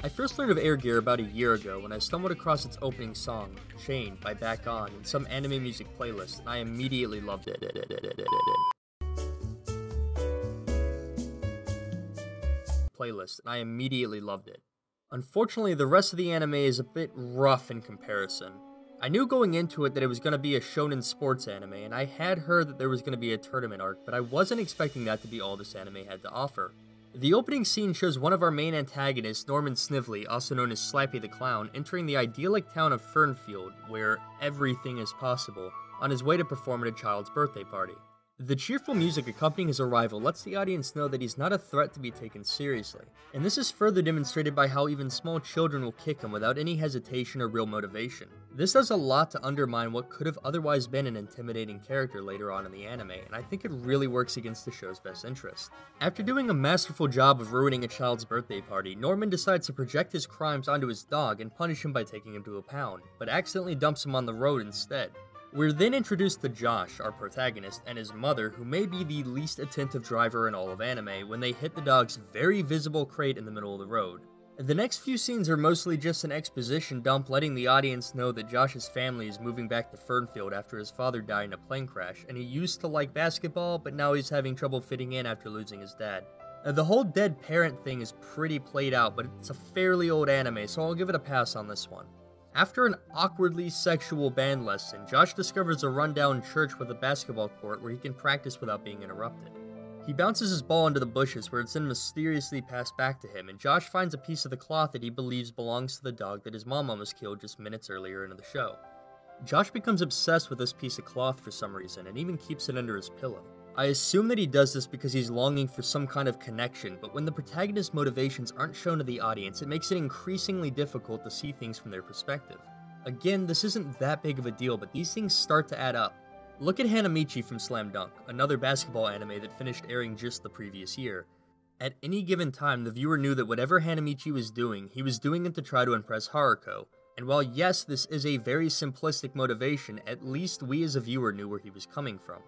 I first learned of Air Gear about a year ago when I stumbled across its opening song, Chained by Back On, in some anime music playlist, and I immediately loved it. Unfortunately, the rest of the anime is a bit rough in comparison. I knew going into it that it was going to be a shonen sports anime, and I had heard that there was going to be a tournament arc, but I wasn't expecting that to be all this anime had to offer. The opening scene shows one of our main antagonists, Norman Snively, also known as Slappy the Clown, entering the idyllic town of Fernfield, where everything is possible, on his way to perform at a child's birthday party. The cheerful music accompanying his arrival lets the audience know that he's not a threat to be taken seriously, and this is further demonstrated by how even small children will kick him without any hesitation or real motivation. This does a lot to undermine what could have otherwise been an intimidating character later on in the anime, and I think it really works against the show's best interest. After doing a masterful job of ruining a child's birthday party, Norman decides to project his crimes onto his dog and punish him by taking him to a pound, but accidentally dumps him on the road instead. We're then introduced to Josh, our protagonist, and his mother, who may be the least attentive driver in all of anime, when they hit the dog's very visible crate in the middle of the road. The next few scenes are mostly just an exposition dump letting the audience know that Josh's family is moving back to Fernfield after his father died in a plane crash, and he used to like basketball, but now he's having trouble fitting in after losing his dad. The whole dead parent thing is pretty played out, but it's a fairly old anime, so I'll give it a pass on this one. After an awkwardly sexual band lesson, Josh discovers a rundown church with a basketball court where he can practice without being interrupted. He bounces his ball into the bushes where it's then mysteriously passed back to him, and Josh finds a piece of the cloth that he believes belongs to the dog that his mom almost killed just minutes earlier into the show. Josh becomes obsessed with this piece of cloth for some reason, and even keeps it under his pillow. I assume that he does this because he's longing for some kind of connection, but when the protagonist's motivations aren't shown to the audience, it makes it increasingly difficult to see things from their perspective. Again, this isn't that big of a deal, but these things start to add up. Look at Hanamichi from Slam Dunk, another basketball anime that finished airing just the previous year. At any given time, the viewer knew that whatever Hanamichi was doing, he was doing it to try to impress Haruko. And while yes, this is a very simplistic motivation, at least we as a viewer knew where he was coming from.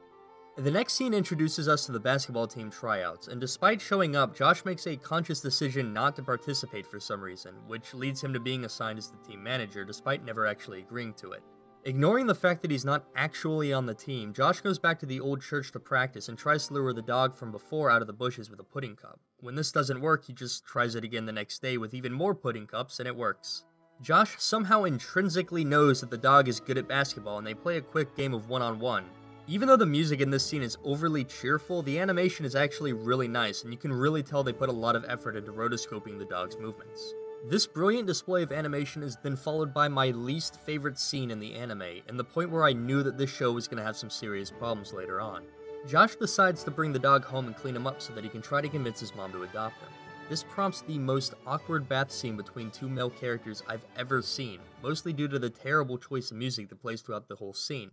The next scene introduces us to the basketball team tryouts, and despite showing up, Josh makes a conscious decision not to participate for some reason, which leads him to being assigned as the team manager despite never actually agreeing to it. Ignoring the fact that he's not actually on the team, Josh goes back to the old church to practice and tries to lure the dog from before out of the bushes with a pudding cup. When this doesn't work, he just tries it again the next day with even more pudding cups, and it works. Josh somehow intrinsically knows that the dog is good at basketball, and they play a quick game of one-on-one. Even though the music in this scene is overly cheerful, the animation is actually really nice, and you can really tell they put a lot of effort into rotoscoping the dog's movements. This brilliant display of animation is then followed by my least favorite scene in the anime, and the point where I knew that this show was going to have some serious problems later on. Josh decides to bring the dog home and clean him up so that he can try to convince his mom to adopt him. This prompts the most awkward bath scene between two male characters I've ever seen, mostly due to the terrible choice of music that plays throughout the whole scene.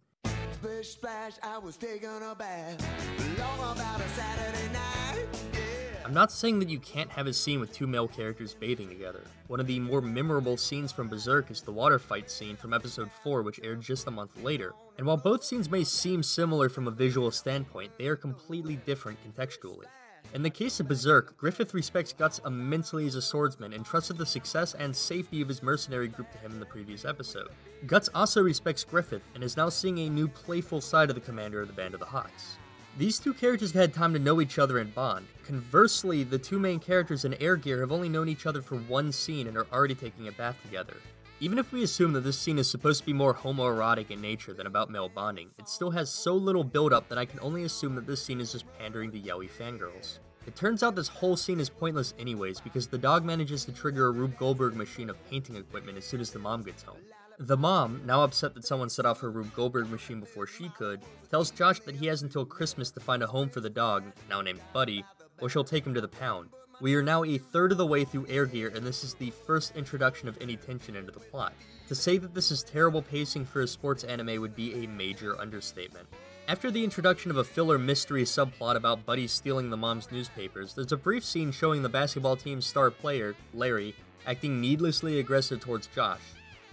Splish splash, I was taking a bath, long about a Saturday night, yeah. I'm not saying that you can't have a scene with two male characters bathing together. One of the more memorable scenes from Berserk is the water fight scene from episode 4, which aired just a month later. And while both scenes may seem similar from a visual standpoint, they are completely different contextually. In the case of Berserk, Griffith respects Guts immensely as a swordsman and trusted the success and safety of his mercenary group to him in the previous episode. Guts also respects Griffith and is now seeing a new playful side of the commander of the Band of the Hawks. These two characters have had time to know each other and bond. Conversely, the two main characters in Air Gear have only known each other for one scene and are already taking a bath together. Even if we assume that this scene is supposed to be more homoerotic in nature than about male bonding, it still has so little build-up that I can only assume that this scene is just pandering to yaoi fangirls. It turns out this whole scene is pointless anyways because the dog manages to trigger a Rube Goldberg machine of painting equipment as soon as the mom gets home. The mom, now upset that someone set off her Rube Goldberg machine before she could, tells Josh that he has until Christmas to find a home for the dog, now named Buddy, or she'll take him to the pound. We are now a third of the way through Air Gear, and this is the first introduction of any tension into the plot. To say that this is terrible pacing for a sports anime would be a major understatement. After the introduction of a filler mystery subplot about Buddy stealing the mom's newspapers, there's a brief scene showing the basketball team's star player, Larry, acting needlessly aggressive towards Josh.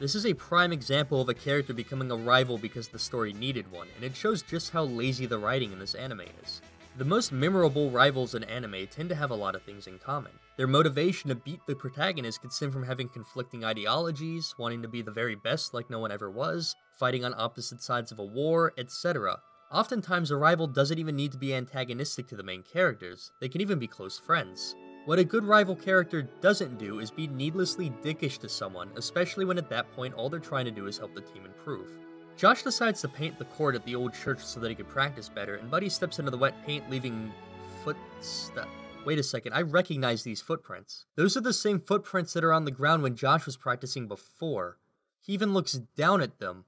This is a prime example of a character becoming a rival because the story needed one, and it shows just how lazy the writing in this anime is. The most memorable rivals in anime tend to have a lot of things in common. Their motivation to beat the protagonist could stem from having conflicting ideologies, wanting to be the very best like no one ever was, fighting on opposite sides of a war, etc. Oftentimes, a rival doesn't even need to be antagonistic to the main characters, they can even be close friends. What a good rival character doesn't do is be needlessly dickish to someone, especially when at that point all they're trying to do is help the team improve. Josh decides to paint the court at the old church so that he could practice better, and Buddy steps into the wet paint, leaving footsteps. Wait a second, I recognize these footprints. Those are the same footprints that are on the ground when Josh was practicing before. He even looks down at them.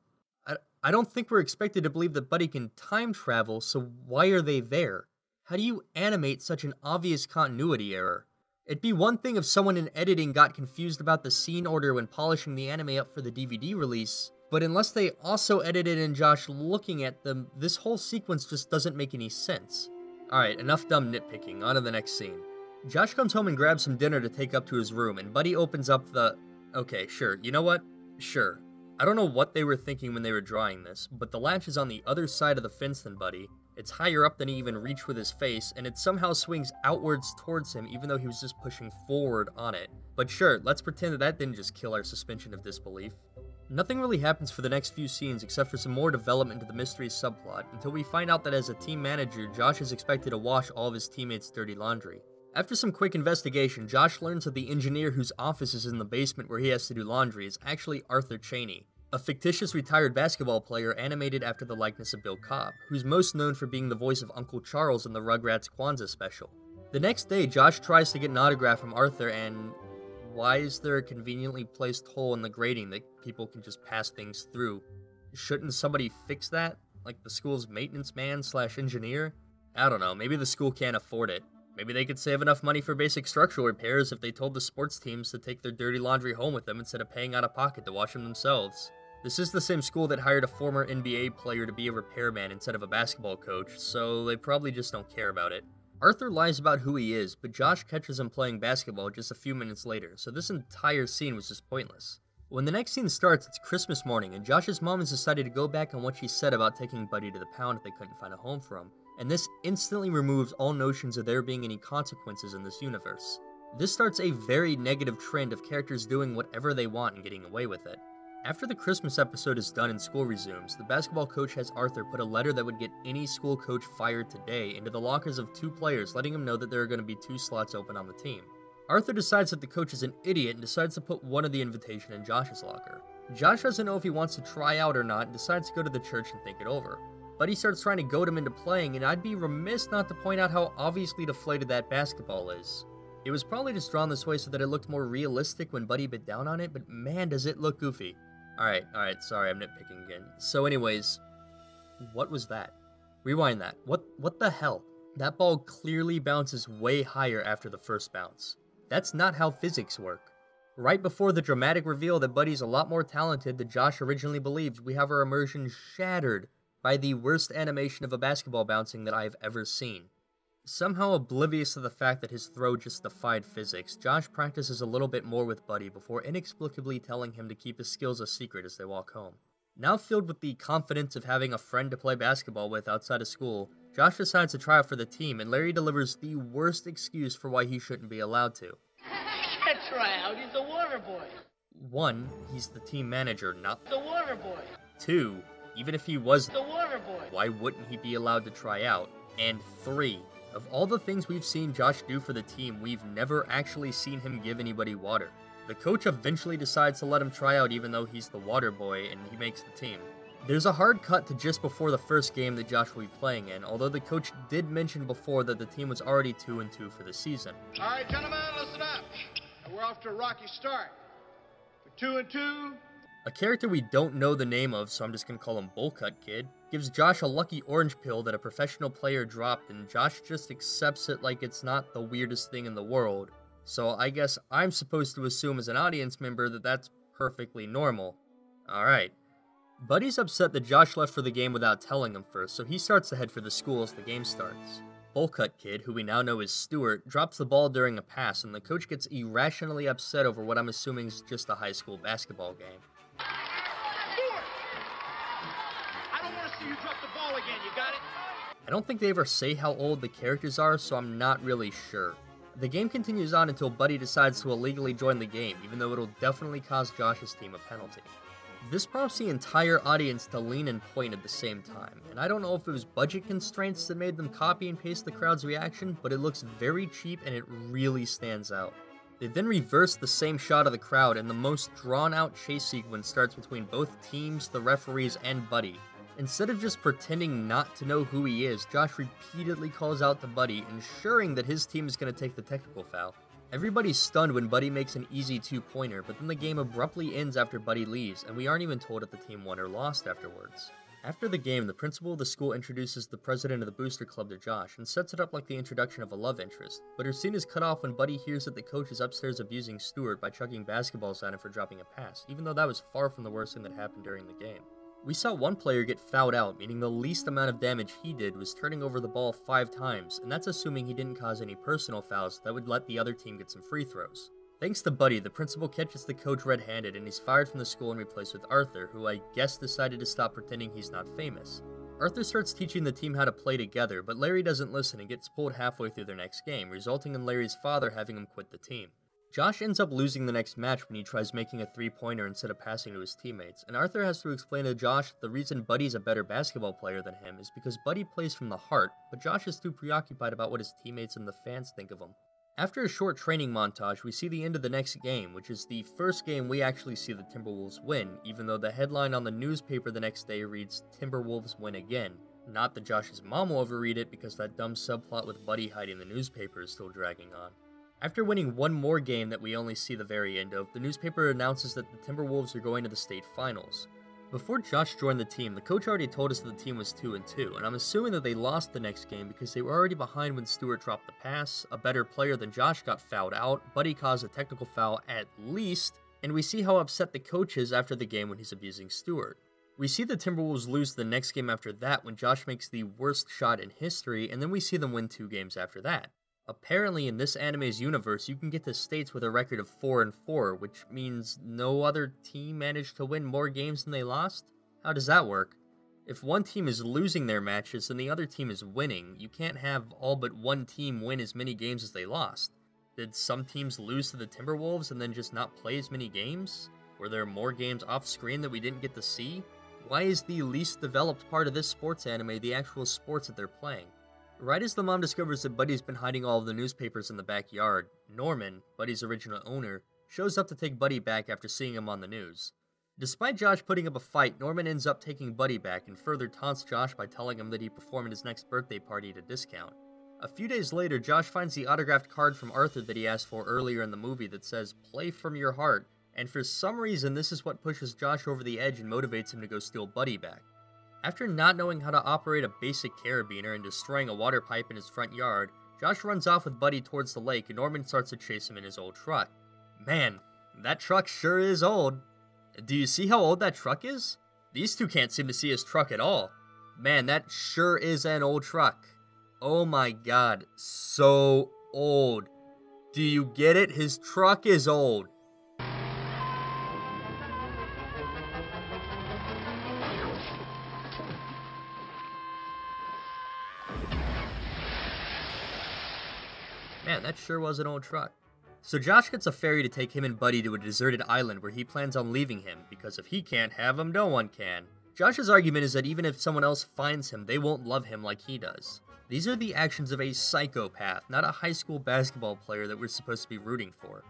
I don't think we're expected to believe that Buddy can time travel, so why are they there? How do you animate such an obvious continuity error? It'd be one thing if someone in editing got confused about the scene order when polishing the anime up for the DVD release, but unless they also edited in Josh looking at them, this whole sequence just doesn't make any sense. Alright, enough dumb nitpicking, on to the next scene. Josh comes home and grabs some dinner to take up to his room, and Buddy opens up the... Okay, sure, you know what? Sure. I don't know what they were thinking when they were drawing this, but the latch is on the other side of the fence than Buddy. It's higher up than he even reached with his face, and it somehow swings outwards towards him even though he was just pushing forward on it. But sure, let's pretend that didn't just kill our suspension of disbelief. Nothing really happens for the next few scenes except for some more development to the mystery subplot, until we find out that as a team manager, Josh is expected to wash all of his teammates' dirty laundry. After some quick investigation, Josh learns that the engineer whose office is in the basement where he has to do laundry is actually Arthur Chaney, a fictitious retired basketball player animated after the likeness of Bill Cobb, who's most known for being the voice of Uncle Charles in the Rugrats Kwanzaa special. The next day, Josh tries to get an autograph from Arthur, and why is there a conveniently placed hole in the grating that people can just pass things through? Shouldn't somebody fix that? Like the school's maintenance man / engineer? I don't know, maybe the school can't afford it. Maybe they could save enough money for basic structural repairs if they told the sports teams to take their dirty laundry home with them instead of paying out of pocket to wash them themselves. This is the same school that hired a former NBA player to be a repairman instead of a basketball coach, so they probably just don't care about it. Arthur lies about who he is, but Josh catches him playing basketball just a few minutes later, so this entire scene was just pointless. When the next scene starts, it's Christmas morning, and Josh's mom has decided to go back on what she said about taking Buddy to the pound if they couldn't find a home for him, and this instantly removes all notions of there being any consequences in this universe. This starts a very negative trend of characters doing whatever they want and getting away with it. After the Christmas episode is done and school resumes, the basketball coach has Arthur put a letter that would get any school coach fired today into the lockers of 2 players, letting him know that there are going to be 2 slots open on the team. Arthur decides that the coach is an idiot and decides to put one of the invitation in Josh's locker. Josh doesn't know if he wants to try out or not and decides to go to the church and think it over. Buddy starts trying to goad him into playing, and I'd be remiss not to point out how obviously deflated that basketball is. It was probably just drawn this way so that it looked more realistic when Buddy bit down on it, but man does it look goofy. Alright, sorry, I'm nitpicking again. So anyways, what was that? Rewind that. What the hell? That ball clearly bounces way higher after the first bounce. That's not how physics work. Right before the dramatic reveal that Buddy's a lot more talented than Josh originally believed, we have our immersion shattered by the worst animation of a basketball bouncing that I've ever seen. Somehow oblivious to the fact that his throw just defied physics, Josh practices a little bit more with Buddy before inexplicably telling him to keep his skills a secret as they walk home. Now filled with the confidence of having a friend to play basketball with outside of school, Josh decides to try out for the team, and Larry delivers the worst excuse for why he shouldn't be allowed to. He can't try out, he's the water boy. 1, he's the team manager, not The water boy. 2, even if he was The water boy. why wouldn't he be allowed to try out? And 3, of all the things we've seen Josh do for the team, we've never actually seen him give anybody water. The coach eventually decides to let him try out even though he's the water boy and he makes the team. There's a hard cut to just before the first game that Josh will be playing in, although the coach did mention before that the team was already 2-2 for the season. All right, gentlemen, listen up. We're off to a rocky start. We're 2-2. A character we don't know the name of, so I'm just gonna call him Bullcut Kid, gives Josh a lucky orange pill that a professional player dropped, and Josh just accepts it like it's not the weirdest thing in the world. So I guess I'm supposed to assume as an audience member that that's perfectly normal. Alright. Buddy's upset that Josh left for the game without telling him first, so he starts to head for the school as the game starts. Bullcut Kid, who we now know as Stuart, drops the ball during a pass, and the coach gets irrationally upset over what I'm assuming is just a high school basketball game. Stuart! I don't want to see you drop the ball again, you got it? I don't think they ever say how old the characters are, so I'm not really sure. The game continues on until Buddy decides to illegally join the game, even though it'll definitely cause Josh's team a penalty. This prompts the entire audience to lean and point at the same time, and I don't know if it was budget constraints that made them copy and paste the crowd's reaction, but it looks very cheap and it really stands out. They then reverse the same shot of the crowd, and the most drawn-out chase sequence starts between both teams, the referees, and Buddy. Instead of just pretending not to know who he is, Josh repeatedly calls out to Buddy, ensuring that his team is going to take the technical foul. Everybody's stunned when Buddy makes an easy two-pointer, but then the game abruptly ends after Buddy leaves, and we aren't even told if the team won or lost afterwards. After the game, the principal of the school introduces the president of the booster club to Josh, and sets it up like the introduction of a love interest, but her scene is cut off when Buddy hears that the coach is upstairs abusing Stewart by chucking basketballs at him for dropping a pass, even though that was far from the worst thing that happened during the game. We saw one player get fouled out, meaning the least amount of damage he did was turning over the ball 5 times, and that's assuming he didn't cause any personal fouls that would let the other team get some free throws. Thanks to Buddy, the principal catches the coach red-handed and he's fired from the school and replaced with Arthur, who I guess decided to stop pretending he's not famous. Arthur starts teaching the team how to play together, but Larry doesn't listen and gets pulled halfway through their next game, resulting in Larry's father having him quit the team. Josh ends up losing the next match when he tries making a three-pointer instead of passing to his teammates, and Arthur has to explain to Josh that the reason Buddy's a better basketball player than him is because Buddy plays from the heart, but Josh is too preoccupied about what his teammates and the fans think of him. After a short training montage, we see the end of the next game, which is the first game we actually see the Timberwolves win, even though the headline on the newspaper the next day reads, "Timberwolves win again." Not that Josh's mom will ever read it, because that dumb subplot with Buddy hiding the newspaper is still dragging on. After winning one more game that we only see the very end of, the newspaper announces that the Timberwolves are going to the state finals. Before Josh joined the team, the coach already told us that the team was 2-2, and I'm assuming that they lost the next game because they were already behind when Stewart dropped the pass, a better player than Josh got fouled out, Buddy caused a technical foul at least, and we see how upset the coach is after the game when he's abusing Stewart. We see the Timberwolves lose the next game after that when Josh makes the worst shot in history, and then we see them win 2 games after that. Apparently, in this anime's universe, you can get to states with a record of 4-4, which means no other team managed to win more games than they lost? How does that work? If one team is losing their matches and the other team is winning, you can't have all but one team win as many games as they lost. Did some teams lose to the Timberwolves and then just not play as many games? Were there more games off-screen that we didn't get to see? Why is the least developed part of this sports anime the actual sports that they're playing? Right as the mom discovers that Buddy's been hiding all of the newspapers in the backyard, Norman, Buddy's original owner, shows up to take Buddy back after seeing him on the news. Despite Josh putting up a fight, Norman ends up taking Buddy back and further taunts Josh by telling him that he performed at his next birthday party at a discount. A few days later, Josh finds the autographed card from Arthur that he asked for earlier in the movie that says, "Play from your heart," and for some reason this is what pushes Josh over the edge and motivates him to go steal Buddy back. After not knowing how to operate a basic carabiner and destroying a water pipe in his front yard, Josh runs off with Buddy towards the lake and Norman starts to chase him in his old truck. Man, that truck sure is old. Do you see how old that truck is? These two can't seem to see his truck at all. Man, that sure is an old truck. Oh my god, so old. Do you get it? His truck is old. Man, that sure was an old truck. So Josh gets a ferry to take him and Buddy to a deserted island where he plans on leaving him, because if he can't have him, no one can. Josh's argument is that even if someone else finds him, they won't love him like he does. These are the actions of a psychopath, not a high school basketball player that we're supposed to be rooting for.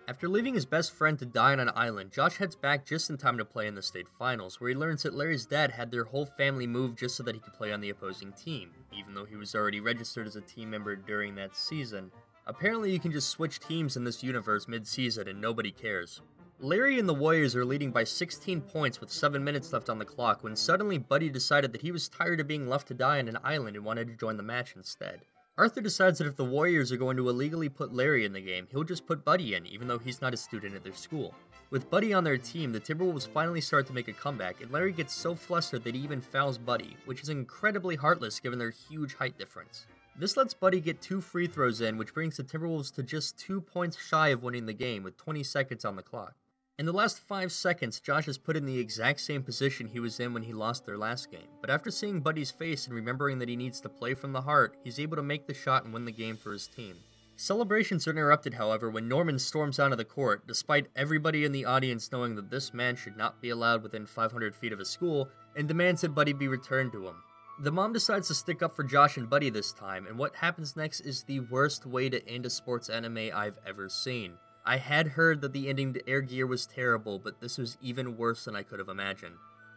After leaving his best friend to die on an island, Josh heads back just in time to play in the state finals, where he learns that Larry's dad had their whole family move just so that he could play on the opposing team, even though he was already registered as a team member during that season. Apparently you can just switch teams in this universe mid-season and nobody cares. Larry and the Warriors are leading by 16 points with 7 minutes left on the clock when suddenly Buddy decided that he was tired of being left to die on an island and wanted to join the match instead. Arthur decides that if the Warriors are going to illegally put Larry in the game, he'll just put Buddy in, even though he's not a student at their school. With Buddy on their team, the Timberwolves finally start to make a comeback, and Larry gets so flustered that he even fouls Buddy, which is incredibly heartless given their huge height difference. This lets Buddy get 2 free throws in, which brings the Timberwolves to just 2 points shy of winning the game with 20 seconds on the clock. In the last 5 seconds, Josh is put in the exact same position he was in when he lost their last game, but after seeing Buddy's face and remembering that he needs to play from the heart, he's able to make the shot and win the game for his team. Celebrations are interrupted, however, when Norman storms out of the court, despite everybody in the audience knowing that this man should not be allowed within 500 feet of a school, and demands that Buddy be returned to him. The mom decides to stick up for Josh and Buddy this time, and what happens next is the worst way to end a sports anime I've ever seen. I had heard that the ending to Air Gear was terrible, but this was even worse than I could have imagined.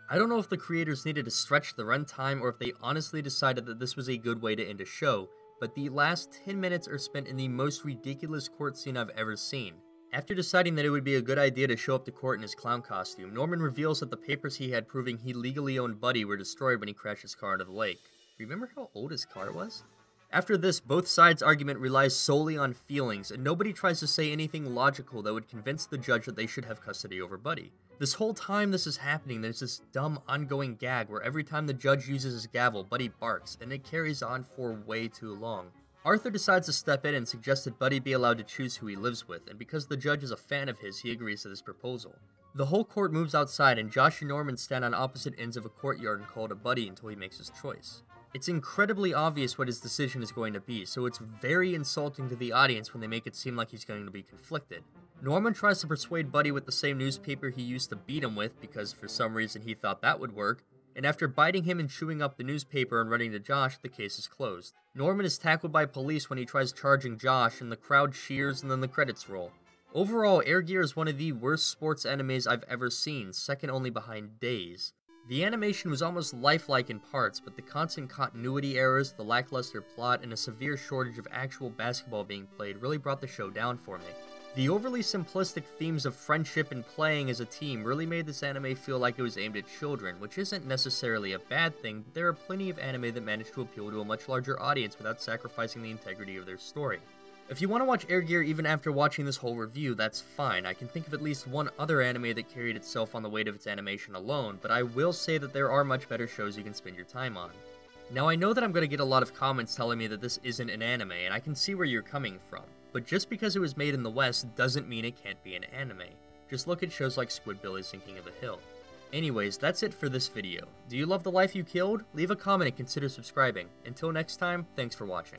I don't know if the creators needed to stretch the runtime or if they honestly decided that this was a good way to end a show, but the last 10 minutes are spent in the most ridiculous court scene I've ever seen. After deciding that it would be a good idea to show up to court in his clown costume, Norman reveals that the papers he had proving he legally owned Buddy were destroyed when he crashed his car into the lake. Remember how old his car was? After this, both sides' argument relies solely on feelings, and nobody tries to say anything logical that would convince the judge that they should have custody over Buddy. This whole time this is happening, there's this dumb ongoing gag where every time the judge uses his gavel, Buddy barks, and it carries on for way too long. Arthur decides to step in and suggests that Buddy be allowed to choose who he lives with, and because the judge is a fan of his, he agrees to this proposal. The whole court moves outside, and Josh and Norman stand on opposite ends of a courtyard and call to Buddy until he makes his choice. It's incredibly obvious what his decision is going to be, so it's very insulting to the audience when they make it seem like he's going to be conflicted. Norman tries to persuade Buddy with the same newspaper he used to beat him with because for some reason he thought that would work, and after biting him and chewing up the newspaper and running to Josh, the case is closed. Norman is tackled by police when he tries charging Josh, and the crowd cheers and then the credits roll. Overall, Air Gear is one of the worst sports animes I've ever seen, second only behind Days. The animation was almost lifelike in parts, but the constant continuity errors, the lackluster plot, and a severe shortage of actual basketball being played really brought the show down for me. The overly simplistic themes of friendship and playing as a team really made this anime feel like it was aimed at children, which isn't necessarily a bad thing, but there are plenty of anime that manage to appeal to a much larger audience without sacrificing the integrity of their story. If you want to watch Air Gear even after watching this whole review, that's fine. I can think of at least one other anime that carried itself on the weight of its animation alone, but I will say that there are much better shows you can spend your time on. Now I know that I'm going to get a lot of comments telling me that this isn't an anime, and I can see where you're coming from, but just because it was made in the West doesn't mean it can't be an anime. Just look at shows like Squidbillies and King of the Hill. Anyways, that's it for this video. Do you love the life you killed? Leave a comment and consider subscribing. Until next time, thanks for watching.